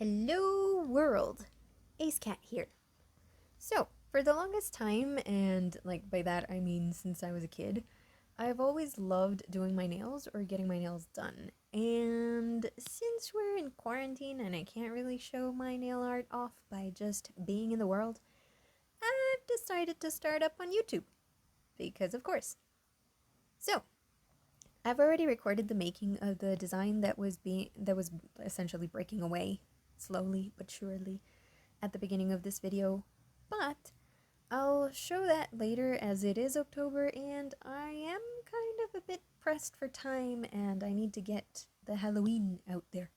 Hello world, Ace Cat here. So, for the longest time, and by that I mean since I was a kid, I've always loved doing my nails or getting my nails done. And since we're in quarantine and I can't really show my nail art off by just being in the world, I've decided to start up on YouTube. Because of course. So, I've already recorded the making of the design that was essentially breaking away slowly but surely at the beginning of this video, but I'll show that later as it is October and I am kind of a bit pressed for time and I need to get the Halloween out there.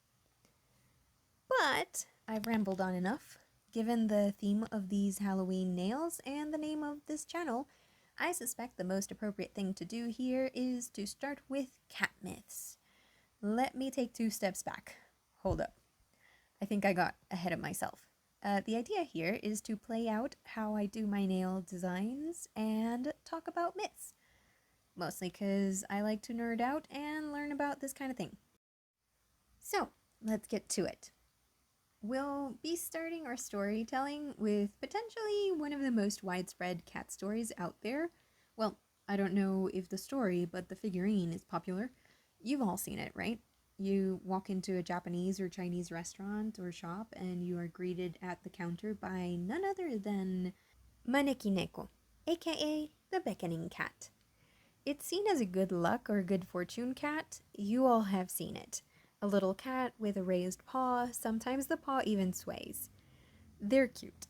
But I've rambled on enough. Given the theme of these Halloween nails and the name of this channel, I suspect the most appropriate thing to do here is to start with cat myths. Let me take 2 steps back. Hold up. I think I got ahead of myself. The idea here is to play out how I do my nail designs and talk about myths. Mostly because I like to nerd out and learn about this kind of thing. So, let's get to it. We'll be starting our storytelling with potentially one of the most widespread cat stories out there. Well, I don't know if the story, but the figurine is popular. You've all seen it, right? You walk into a Japanese or Chinese restaurant or shop and you are greeted at the counter by none other than Maneki Neko, aka the Beckoning Cat. It's seen as a good luck or good fortune cat. You all have seen it. A little cat with a raised paw, sometimes the paw even sways. They're cute.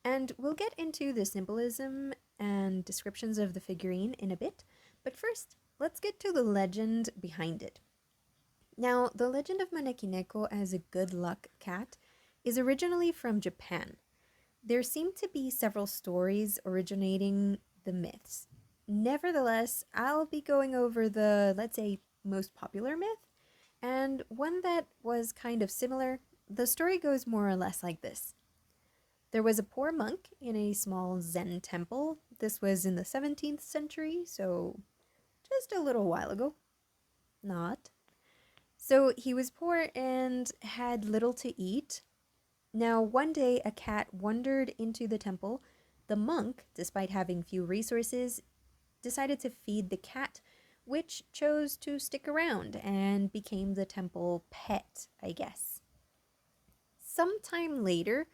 And we'll get into the symbolism and descriptions of the figurine in a bit, but first, let's get to the legend behind it. Now, the legend of Maneki Neko as a good luck cat is originally from Japan. There seem to be several stories originating the myths. Nevertheless, I'll be going over the, let's say, most popular myth, and one that was kind of similar. The story goes more or less like this. There was a poor monk in a small Zen temple. This was in the 17th century, so just a little while ago. Not. So he was poor and had little to eat. Now, one day a cat wandered into the temple. The monk, despite having few resources, decided to feed the cat, which chose to stick around and became the temple pet, I guess. Sometime later,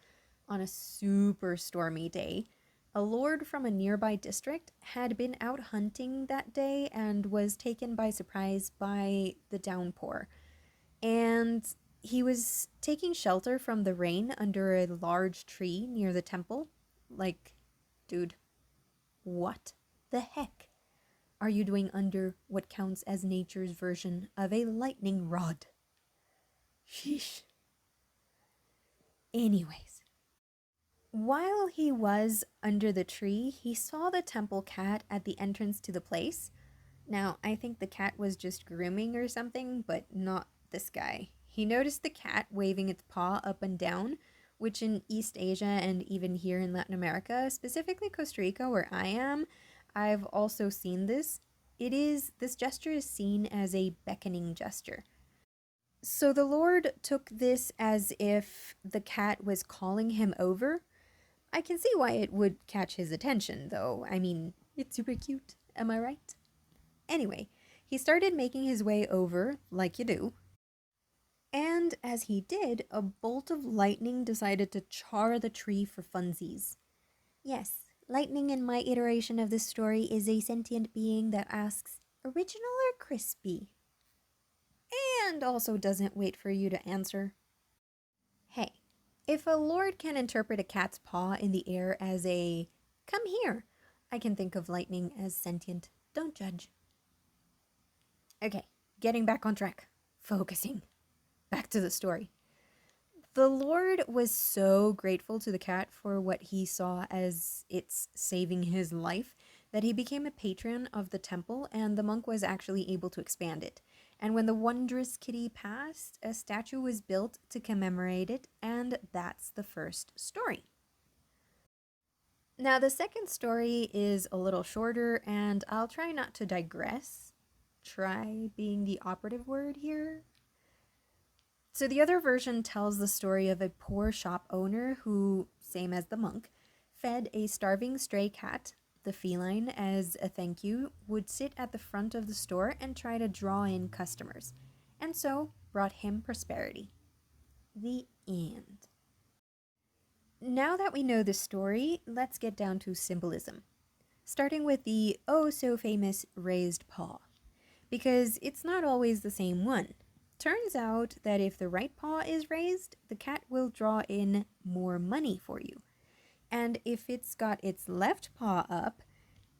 on a super stormy day, a lord from a nearby district had been out hunting that day and was taken by surprise by the downpour. And he was taking shelter from the rain under a large tree near the temple. Like, dude, what the heck are you doing under what counts as nature's version of a lightning rod? Sheesh. Anyways, while he was under the tree, he saw the temple cat at the entrance to the place. Now, I think the cat was just grooming or something, but not this guy. He noticed the cat waving its paw up and down, which in East Asia and even here in Latin America, specifically Costa Rica where I am, I've also seen this. This gesture is seen as a beckoning gesture. So the Lord took this as if the cat was calling him over. I can see why it would catch his attention, though. I mean, it's super cute, am I right? Anyway, he started making his way over, like you do. And as he did, a bolt of lightning decided to char the tree for funsies. Yes, lightning in my iteration of this story is a sentient being that asks, original or crispy? And also doesn't wait for you to answer. Hey, if a lord can interpret a cat's paw in the air as a, come here, I can think of lightning as sentient. Don't judge. Okay, getting back on track. Focusing. Back to the story. The Lord was so grateful to the cat for what he saw as its saving his life that he became a patron of the temple, and the monk was actually able to expand it. And when the wondrous kitty passed, a statue was built to commemorate it, and that's the first story. Now, the second story is a little shorter, and I'll try not to digress. Try being the operative word here. So the other version tells the story of a poor shop owner who, same as the monk, fed a starving stray cat. The feline, as a thank you, would sit at the front of the store and try to draw in customers, and so brought him prosperity. The end. Now that we know the story, let's get down to symbolism, starting with the oh so famous raised paw, because it's not always the same one. Turns out that if the right paw is raised, the cat will draw in more money for you. And if it's got its left paw up,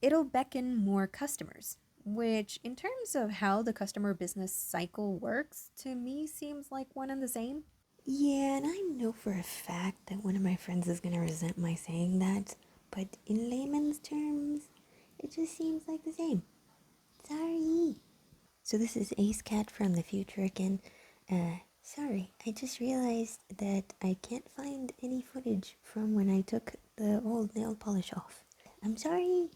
it'll beckon more customers, which, in terms of how the customer business cycle works, to me seems like one and the same. Yeah, and I know for a fact that one of my friends is gonna resent my saying that, but in layman's terms, it just seems like the same. Sorry. So this is Ace Cat from the future again. Sorry, I just realized that I can't find any footage from when I took the old nail polish off. I'm sorry.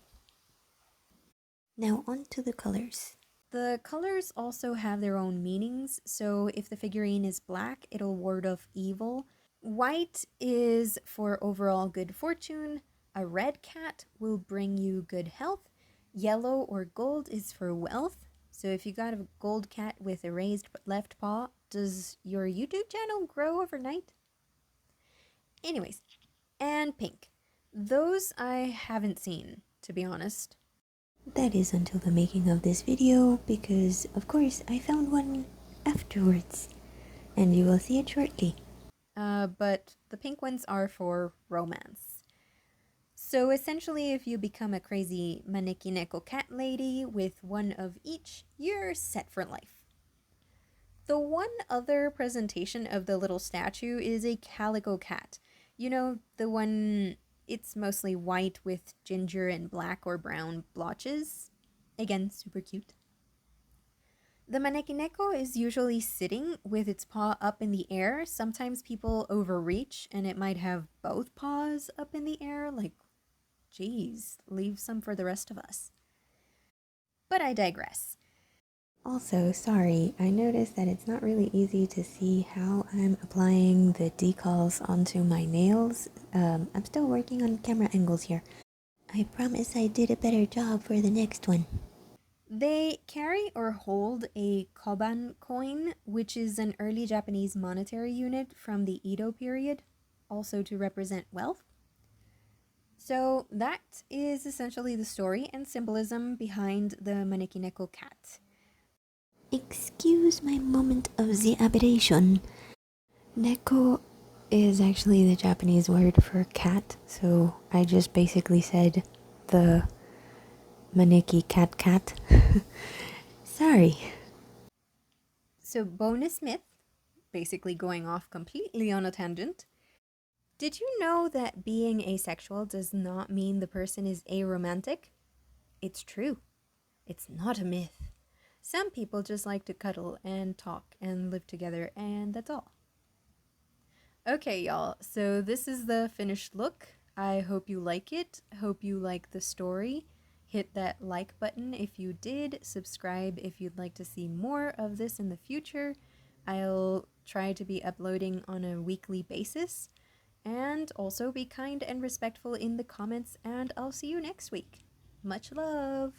Now on to the colors. The colors also have their own meanings, so if the figurine is black, it'll ward off evil. White is for overall good fortune. A red cat will bring you good health. Yellow or gold is for wealth. So if you got a gold cat with a raised left paw, does your YouTube channel grow overnight? Anyways, and pink. Those I haven't seen, to be honest. That is until the making of this video, because of course I found one afterwards, and you will see it shortly. But the pink ones are for romance. So essentially, if you become a crazy Maneki Neko cat lady with one of each, you're set for life. The one other presentation of the little statue is a calico cat. You know, the one, it's mostly white with ginger and black or brown blotches. Again, super cute. The Maneki Neko is usually sitting with its paw up in the air. Sometimes people overreach and it might have both paws up in the air. Like, geez, leave some for the rest of us. But I digress. Also, sorry, I noticed that it's not really easy to see how I'm applying the decals onto my nails. I'm still working on camera angles here. I promise I did a better job for the next one. They carry or hold a koban coin, which is an early Japanese monetary unit from the Edo period, also to represent wealth. So that is essentially the story and symbolism behind the Maneki Neko cat. Excuse my moment of the aberration. Neko is actually the Japanese word for cat, so I just basically said the Maneki cat. Sorry. So, bonus myth, basically going off completely on a tangent. Did you know that being asexual does not mean the person is aromantic? It's true. It's not a myth. Some people just like to cuddle and talk and live together, and that's all. Okay, y'all, so this is the finished look. I hope you like it. Hope you like the story. Hit that like button if you did. Subscribe if you'd like to see more of this in the future. I'll try to be uploading on a weekly basis. And also be kind and respectful in the comments, and I'll see you next week. Much love!